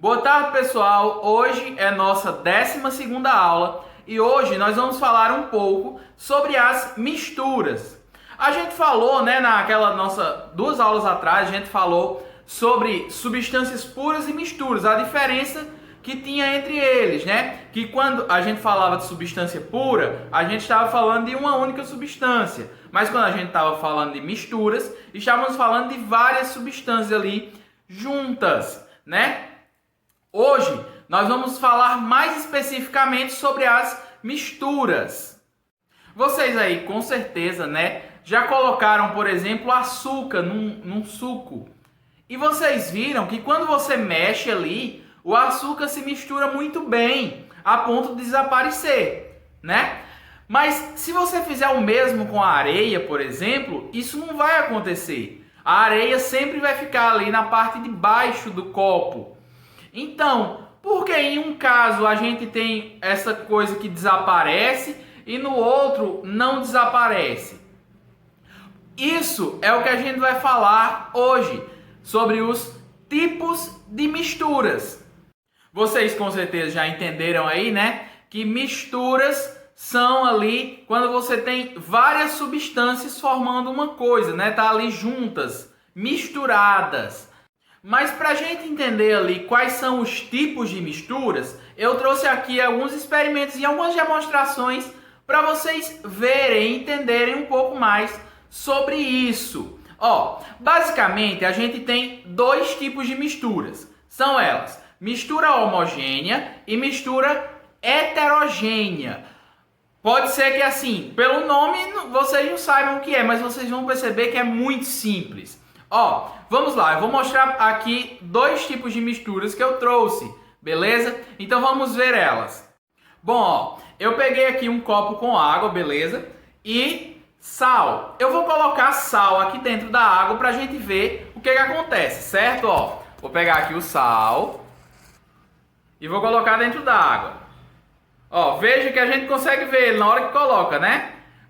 Boa tarde, pessoal. Hoje é nossa 12ª aula e hoje nós vamos falar um pouco sobre as misturas. A gente falou, naquela nossa 2 aulas atrás, a gente falou sobre substâncias puras e misturas, a diferença que tinha entre eles, Que quando a gente falava de substância pura, a gente estava falando de uma única substância, mas quando a gente estava falando de misturas, estávamos falando de várias substâncias ali juntas, Hoje nós vamos falar mais especificamente sobre as misturas. Vocês aí com certeza, já colocaram, por exemplo, açúcar num suco. E vocês viram que quando você mexe ali, o açúcar se mistura muito bem, a ponto de desaparecer, Mas se você fizer o mesmo com a areia, por exemplo, isso não vai acontecer. A areia sempre vai ficar ali na parte de baixo do copo. Então, por que em um caso a gente tem essa coisa que desaparece e no outro não desaparece? Isso é o que a gente vai falar hoje, sobre os tipos de misturas. Vocês com certeza já entenderam aí, que misturas são ali quando você tem várias substâncias formando uma coisa, Tá ali juntas, misturadas. Mas para a gente entender ali quais são os tipos de misturas, eu trouxe aqui alguns experimentos e algumas demonstrações para vocês verem e entenderem um pouco mais sobre isso. Basicamente a gente tem 2 tipos de misturas. São elas: mistura homogênea e mistura heterogênea. Pode ser que assim, pelo nome vocês não saibam o que é, mas vocês vão perceber que é muito simples. Vamos lá, eu vou mostrar aqui 2 tipos de misturas que eu trouxe, beleza? Então vamos ver elas. Bom, eu peguei aqui um copo com água, beleza? E sal. Eu vou colocar sal aqui dentro da água pra gente ver o que acontece, certo? Vou pegar aqui o sal e vou colocar dentro da água. Veja que a gente consegue ver ele na hora que coloca,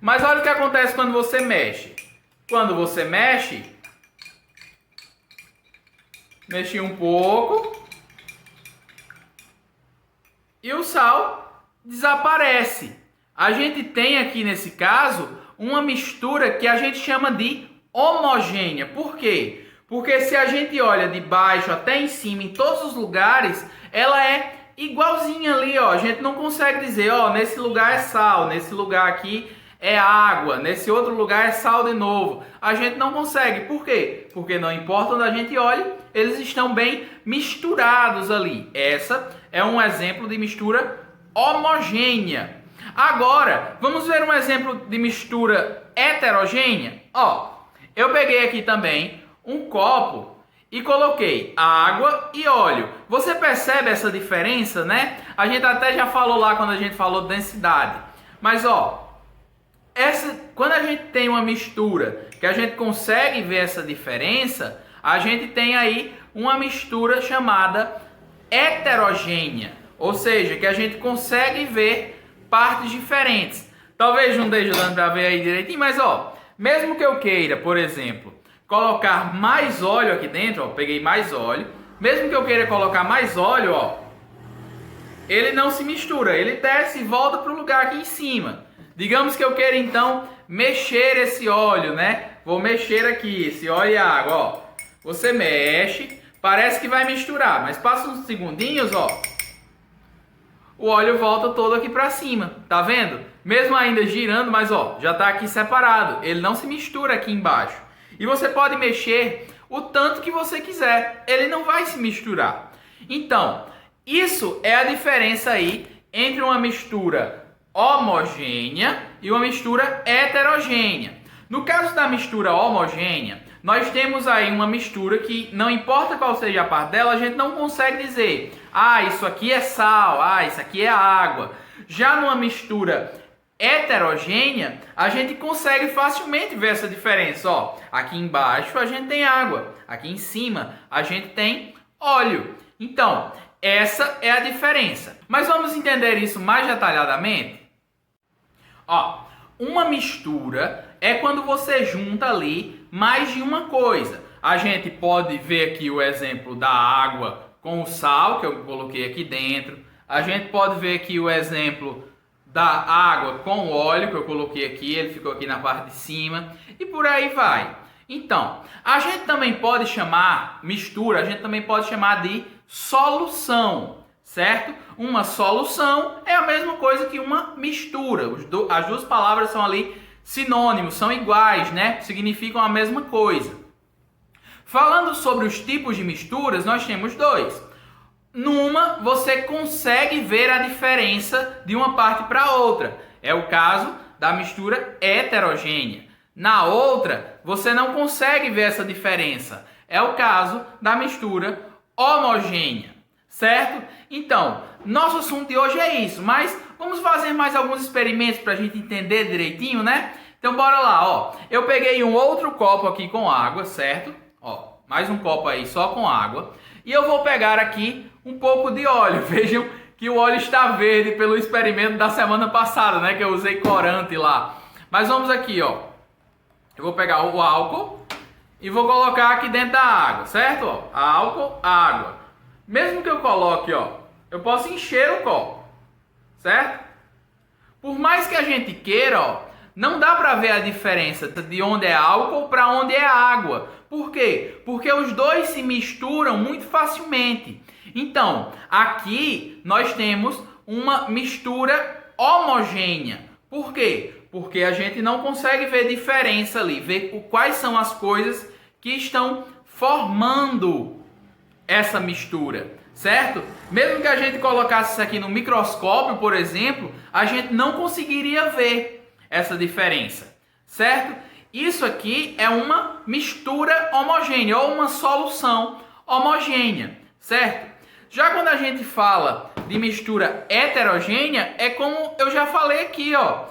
Mas olha o que acontece quando você mexe. Quando você mexe, mexi um pouco e o sal desaparece. A gente tem aqui nesse caso uma mistura que a gente chama de homogênea. Por quê? Porque se a gente olha de baixo até em cima, em todos os lugares, ela é igualzinha ali, A gente não consegue dizer, nesse lugar é sal, nesse lugar aqui é água, nesse outro lugar é sal de novo. A gente não consegue. Por quê? Porque não importa onde a gente olhe, eles estão bem misturados ali. Essa é um exemplo de mistura homogênea. Agora, vamos ver um exemplo de mistura heterogênea? Eu peguei aqui também um copo e coloquei água e óleo. Você percebe essa diferença, A gente até já falou lá quando a gente falou densidade. Mas, quando a gente tem uma mistura que a gente consegue ver essa diferença, a gente tem aí uma mistura chamada heterogênea. Ou seja, que a gente consegue ver partes diferentes. Talvez não esteja dando para ver aí direitinho, mas mesmo que eu queira, por exemplo, colocar mais óleo aqui dentro, peguei mais óleo. Mesmo que eu queira colocar mais óleo, ele não se mistura, ele desce e volta para o lugar aqui em cima. Digamos que eu queira então mexer esse óleo, Vou mexer aqui esse óleo e água, Você mexe, parece que vai misturar, mas passa uns segundinhos, o óleo volta todo aqui para cima, tá vendo? Mesmo ainda girando, mas já está aqui separado, ele não se mistura aqui embaixo. E você pode mexer o tanto que você quiser, ele não vai se misturar. Então, isso é a diferença aí entre uma mistura homogênea e uma mistura heterogênea. No caso da mistura homogênea, nós temos aí uma mistura que, não importa qual seja a parte dela, a gente não consegue dizer, isso aqui é sal, isso aqui é água. Já numa mistura heterogênea, a gente consegue facilmente ver essa diferença. Aqui embaixo a gente tem água, aqui em cima a gente tem óleo. Então, essa é a diferença. Mas vamos entender isso mais detalhadamente? Uma mistura é quando você junta ali mais de uma coisa. A gente pode ver aqui o exemplo da água com o sal, que eu coloquei aqui dentro. A gente pode ver aqui o exemplo da água com o óleo, que eu coloquei aqui, ele ficou aqui na parte de cima, e por aí vai. Então, a gente também pode chamar mistura, a gente também pode chamar de solução, certo? Uma solução é a mesma coisa que uma mistura. As duas palavras são ali sinônimos, são iguais, né? Significam a mesma coisa. Falando sobre os tipos de misturas, nós temos dois. Numa, você consegue ver a diferença de uma parte para outra. É o caso da mistura heterogênea. Na outra, você não consegue ver essa diferença. É o caso da mistura homogênea, certo? Então, nosso assunto de hoje é isso, mas vamos fazer mais alguns experimentos para a gente entender direitinho, né? Então, bora lá, ó. Eu peguei um outro copo aqui com água, certo? Ó, mais um copo aí só com água. E eu vou pegar aqui um pouco de óleo. Vejam que o óleo está verde pelo experimento da semana passada, né? Que eu usei corante lá. Mas vamos aqui, ó. Eu vou pegar o álcool e vou colocar aqui dentro da água, certo? Ó, álcool, água. Mesmo que eu coloque, ó, eu posso encher o copo, certo? Por mais que a gente queira, ó, não dá para ver a diferença de onde é álcool para onde é água. Por quê? Porque os dois se misturam muito facilmente. Então, aqui nós temos uma mistura homogênea. Por quê? Porque a gente não consegue ver diferença ali, ver quais são as coisas que estão formando essa mistura, certo? Mesmo que a gente colocasse isso aqui no microscópio, por exemplo, a gente não conseguiria ver essa diferença, certo? Isso aqui é uma mistura homogênea ou uma solução homogênea, certo? Já quando a gente fala de mistura heterogênea, é como eu já falei aqui, ó.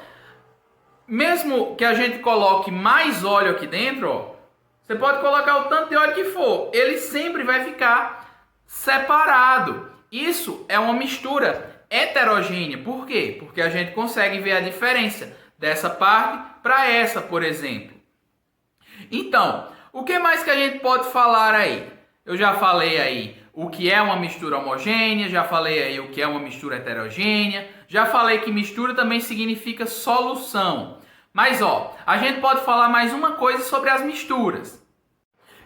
Mesmo que a gente coloque mais óleo aqui dentro, ó, você pode colocar o tanto de óleo que for, ele sempre vai ficar separado. Isso é uma mistura heterogênea. Por quê? Porque a gente consegue ver a diferença dessa parte para essa, por exemplo. Então, o que mais que a gente pode falar aí? Eu já falei aí o que é uma mistura homogênea, já falei aí o que é uma mistura heterogênea, já falei que mistura também significa solução. Mas ó, a gente pode falar mais uma coisa sobre as misturas.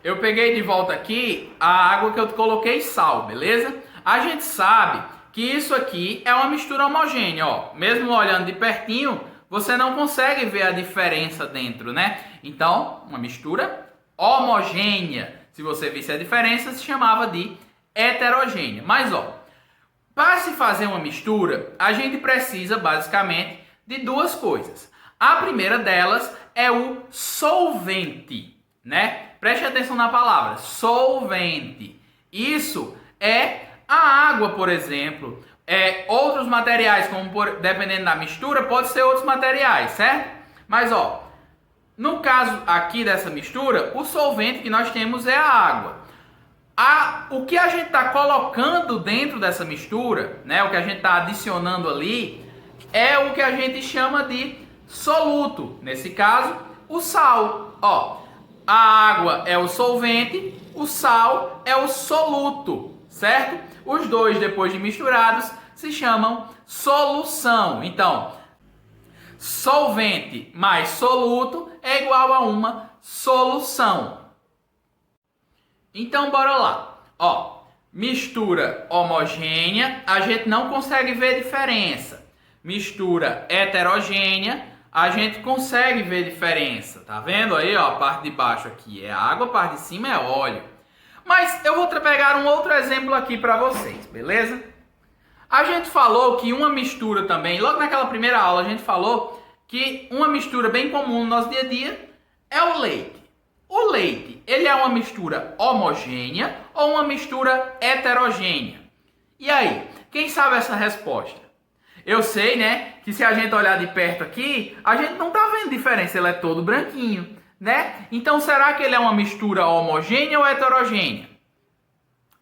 Eu peguei de volta aqui a água que eu coloquei sal, beleza? A gente sabe que isso aqui é uma mistura homogênea, ó. Mesmo olhando de pertinho, você não consegue ver a diferença dentro, né? Então, uma mistura homogênea. Se você visse a diferença, se chamava de heterogênea. Mas ó, para se fazer uma mistura, a gente precisa basicamente de duas coisas. A primeira delas é o solvente, né? Preste atenção na palavra, solvente. Isso é a água, por exemplo. Outros materiais, como dependendo da mistura, pode ser outros materiais, certo? Mas ó, no caso aqui dessa mistura, o solvente que nós temos é a água. O que a gente está colocando dentro dessa mistura, né, o que a gente está adicionando ali, é o que a gente chama de soluto. Nesse caso, o sal. Ó, a água é o solvente, o sal é o soluto, certo? Os dois, depois de misturados, se chamam solução. Então, solvente mais soluto é igual a uma solução. Então, bora lá. Ó, mistura homogênea, a gente não consegue ver diferença. Mistura heterogênea, a gente consegue ver diferença. Tá vendo aí, ó, a parte de baixo aqui é água, a parte de cima é óleo. Mas eu vou pegar um outro exemplo aqui para vocês, beleza? A gente falou que uma mistura também, logo naquela primeira aula, a gente falou que uma mistura bem comum no nosso dia a dia é o leite. O leite, ele é uma mistura homogênea ou uma mistura heterogênea? E aí, quem sabe essa resposta? Eu sei, né, que se a gente olhar de perto aqui, a gente não tá vendo diferença, ele é todo branquinho, né? Então, será que ele é uma mistura homogênea ou heterogênea?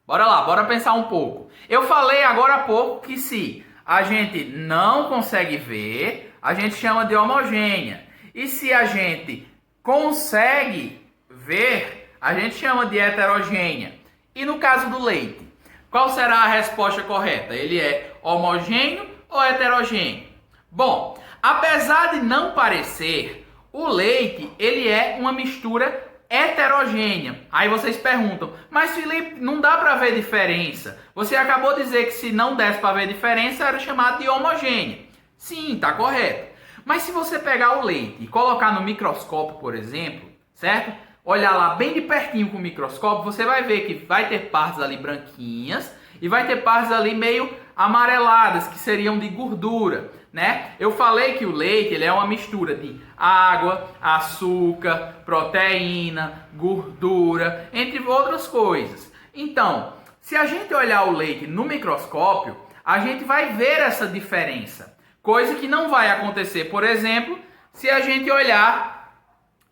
Bora lá, bora pensar um pouco. Eu falei agora há pouco que se a gente não consegue ver, a gente chama de homogênea. E se a gente consegue ver, a gente chama de heterogênea. E no caso do leite? Qual será a resposta correta? Ele é homogêneo ou heterogêneo? Bom, apesar de não parecer, o leite ele é uma mistura heterogênea. Aí vocês perguntam, mas Felipe, não dá para ver diferença. Você acabou de dizer que se não desse para ver diferença, era chamado de homogênea. Sim, tá correto. Mas se você pegar o leite e colocar no microscópio, por exemplo, certo? Olhar lá bem de pertinho com o microscópio, você vai ver que vai ter partes ali branquinhas e vai ter partes ali meio amareladas, que seriam de gordura, né? Eu falei que o leite ele é uma mistura de água, açúcar, proteína, gordura, entre outras coisas. Então, se a gente olhar o leite no microscópio, a gente vai ver essa diferença. Coisa que não vai acontecer, por exemplo, se a gente olhar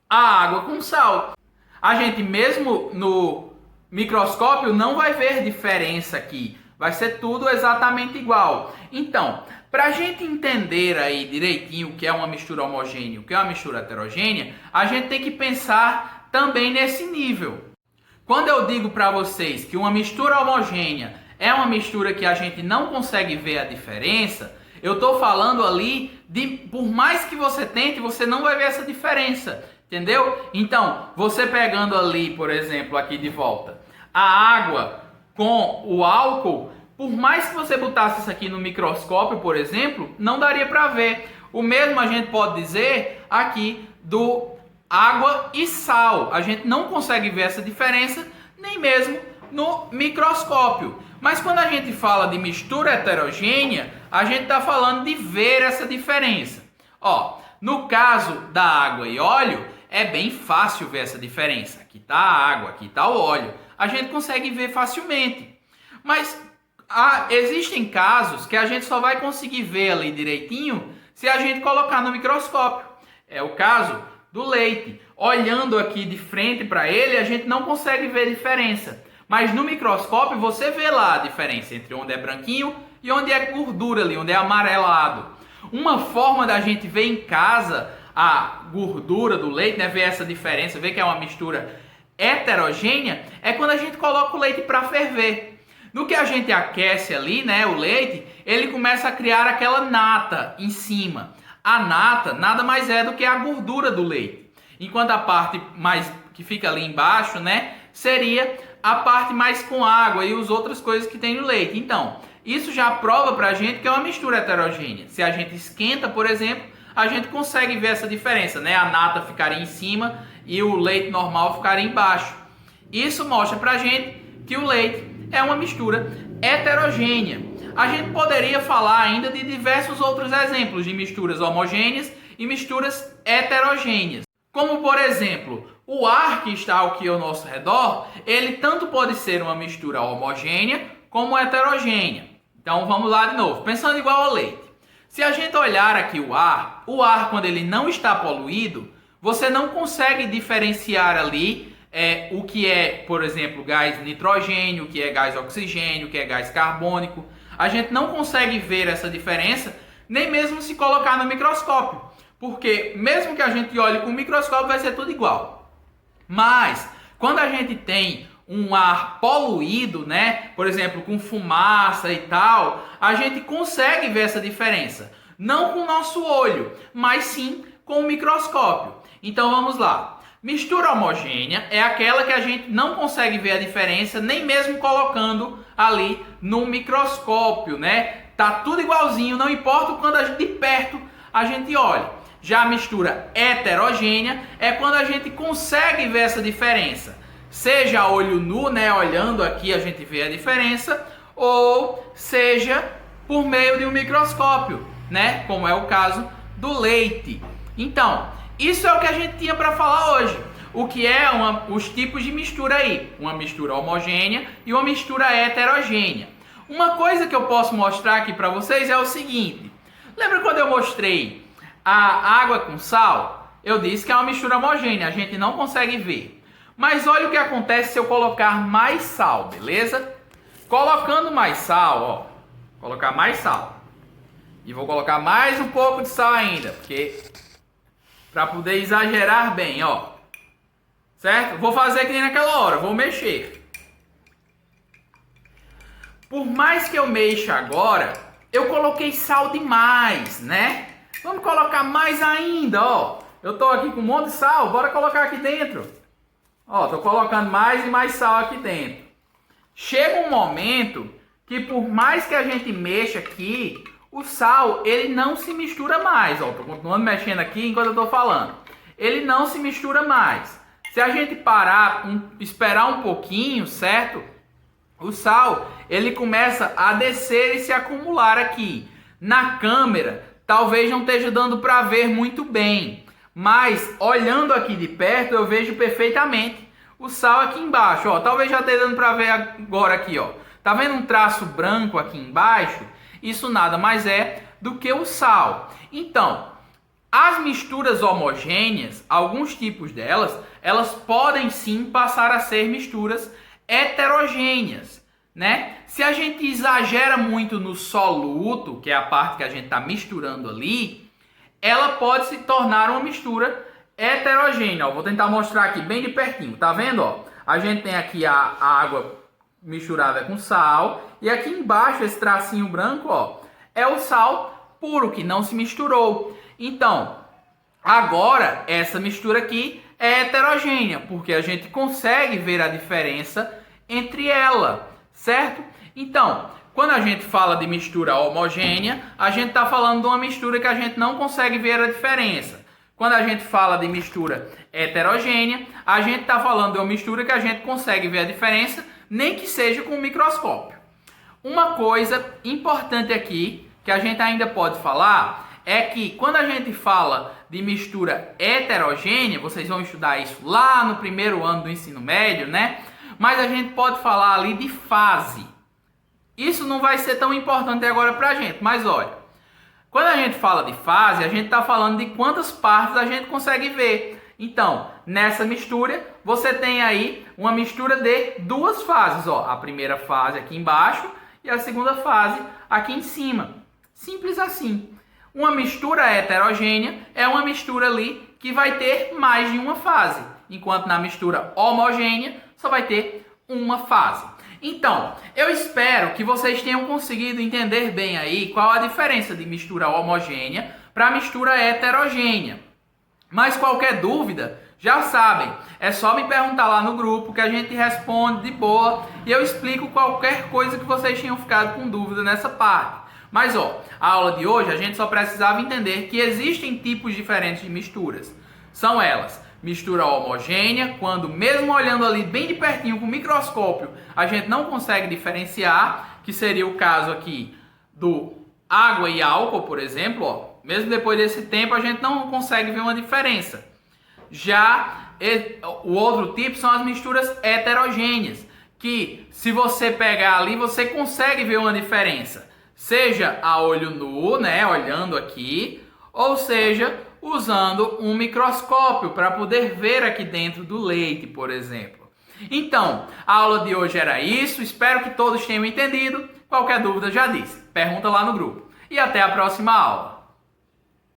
a água com sal. A gente mesmo no microscópio não vai ver diferença aqui. Vai ser tudo exatamente igual. Então, para a gente entender aí direitinho o que é uma mistura homogênea e o que é uma mistura heterogênea, a gente tem que pensar também nesse nível. Quando eu digo para vocês que uma mistura homogênea é uma mistura que a gente não consegue ver a diferença, eu estou falando ali de, por mais que você tente, você não vai ver essa diferença, entendeu? Então, você pegando ali, por exemplo, aqui de volta, a água com o álcool, por mais que você botasse isso aqui no microscópio, por exemplo, não daria para ver. O mesmo a gente pode dizer aqui do água e sal. A gente não consegue ver essa diferença nem mesmo no microscópio. Mas quando a gente fala de mistura heterogênea, a gente está falando de ver essa diferença. Ó, no caso da água e óleo, é bem fácil ver essa diferença. Aqui está a água, aqui está o óleo. A gente consegue ver facilmente. Mas existem casos que a gente só vai conseguir ver ali direitinho se a gente colocar no microscópio. É o caso do leite. Olhando aqui de frente para ele, a gente não consegue ver diferença. Mas no microscópio você vê lá a diferença entre onde é branquinho e onde é gordura ali, onde é amarelado. Uma forma da gente ver em casa a gordura do leite, né, ver essa diferença, ver que é uma mistura heterogênea, é quando a gente coloca o leite para ferver. No que a gente aquece ali, né, o leite, ele começa a criar aquela nata em cima. A nata nada mais é do que a gordura do leite. Enquanto a parte mais que fica ali embaixo, né, seria a parte mais com água e as outras coisas que tem no leite. Então, isso já prova pra gente que é uma mistura heterogênea. Se a gente esquenta, por exemplo, a gente consegue ver essa diferença, né? A nata ficaria em cima e o leite normal ficaria embaixo. Isso mostra pra gente que o leite é uma mistura heterogênea. A gente poderia falar ainda de diversos outros exemplos de misturas homogêneas e misturas heterogêneas. Como, por exemplo, o ar que está aqui ao nosso redor, ele tanto pode ser uma mistura homogênea como heterogênea. Então vamos lá de novo, pensando igual ao leite. Se a gente olhar aqui o ar quando ele não está poluído, você não consegue diferenciar ali o que é, por exemplo, gás nitrogênio, o que é gás oxigênio, o que é gás carbônico. A gente não consegue ver essa diferença, nem mesmo se colocar no microscópio. Porque mesmo que a gente olhe com o microscópio, vai ser tudo igual. Mas, quando a gente tem um ar poluído, né? Por exemplo, com fumaça e tal, a gente consegue ver essa diferença. Não com o nosso olho, mas sim com o microscópio. Então vamos lá. Mistura homogênea é aquela que a gente não consegue ver a diferença, nem mesmo colocando ali no microscópio, né? Tá tudo igualzinho, não importa quando de perto a gente olha. Já a mistura heterogênea é quando a gente consegue ver essa diferença. Seja a olho nu, né, olhando aqui a gente vê a diferença, ou seja por meio de um microscópio, né, como é o caso do leite. Então, isso é o que a gente tinha para falar hoje. O que é os tipos de mistura aí? Uma mistura homogênea e uma mistura heterogênea. Uma coisa que eu posso mostrar aqui para vocês é o seguinte. Lembra quando eu mostrei a água com sal? Eu disse que é uma mistura homogênea, a gente não consegue ver. Mas olha o que acontece se eu colocar mais sal, beleza? Colocando mais sal, ó. Colocar mais sal. E vou colocar mais um pouco de sal ainda, porque para poder exagerar bem, ó. Certo? Vou fazer que nem naquela hora, vou mexer. por mais que eu mexa agora, eu coloquei sal demais, né? Vamos colocar mais ainda, ó. Eu tô aqui com um monte de sal, bora colocar aqui dentro. Ó, tô colocando mais e mais sal aqui dentro. Chega um momento que por mais que a gente mexa aqui, o sal, ele não se mistura mais. Ó, tô continuando mexendo aqui enquanto eu tô falando. Ele não se mistura mais. Se a gente parar, esperar um pouquinho, certo? O sal, ele começa a descer e se acumular aqui. Na câmera, talvez não esteja dando para ver muito bem. Mas, olhando aqui de perto, eu vejo perfeitamente o sal aqui embaixo. Ó, talvez já esteja dando para ver agora aqui, ó. Tá vendo um traço branco aqui embaixo? Isso nada mais é do que o sal. Então, as misturas homogêneas, alguns tipos delas, elas podem sim passar a ser misturas heterogêneas, né? Se a gente exagera muito no soluto, que é a parte que a gente está misturando ali, ela pode se tornar uma mistura heterogênea. Ó, vou tentar mostrar aqui bem de pertinho, tá vendo? Ó, a gente tem aqui a água misturada com sal, e aqui embaixo esse tracinho branco, ó, é o sal puro que não se misturou. Então, agora essa mistura aqui é heterogênea, porque a gente consegue ver a diferença entre ela, certo? Então, quando a gente fala de mistura homogênea, a gente está falando de uma mistura que a gente não consegue ver a diferença. Quando a gente fala de mistura heterogênea, a gente está falando de uma mistura que a gente consegue ver a diferença, nem que seja com o microscópio. Uma coisa importante aqui, que a gente ainda pode falar, é que quando a gente fala de mistura heterogênea, vocês vão estudar isso lá no primeiro ano do ensino médio, né? Mas a gente pode falar ali de fase. Isso não vai ser tão importante agora pra gente, mas olha, quando a gente fala de fase, a gente está falando de quantas partes a gente consegue ver. Então, nessa mistura, você tem aí uma mistura de duas fases, ó, a primeira fase aqui embaixo e a segunda fase aqui em cima. Simples assim. Uma mistura heterogênea é uma mistura ali que vai ter mais de uma fase, enquanto na mistura homogênea só vai ter uma fase. Então, eu espero que vocês tenham conseguido entender bem aí qual a diferença de mistura homogênea para mistura heterogênea. Mas qualquer dúvida, já sabem, é só me perguntar lá no grupo que a gente responde de boa e eu explico qualquer coisa que vocês tenham ficado com dúvida nessa parte. Mas ó, a aula de hoje a gente só precisava entender que existem tipos diferentes de misturas. São elas: mistura homogênea, quando mesmo olhando ali bem de pertinho com o microscópio, a gente não consegue diferenciar, que seria o caso aqui do água e álcool, por exemplo, ó. Mesmo depois desse tempo a gente não consegue ver uma diferença. Já o outro tipo são as misturas heterogêneas, que se você pegar ali você consegue ver uma diferença. Seja a olho nu, né, olhando aqui, ou seja, usando um microscópio para poder ver aqui dentro do leite, por exemplo. Então, a aula de hoje era isso, espero que todos tenham entendido. Qualquer dúvida já disse, pergunta lá no grupo. E até a próxima aula.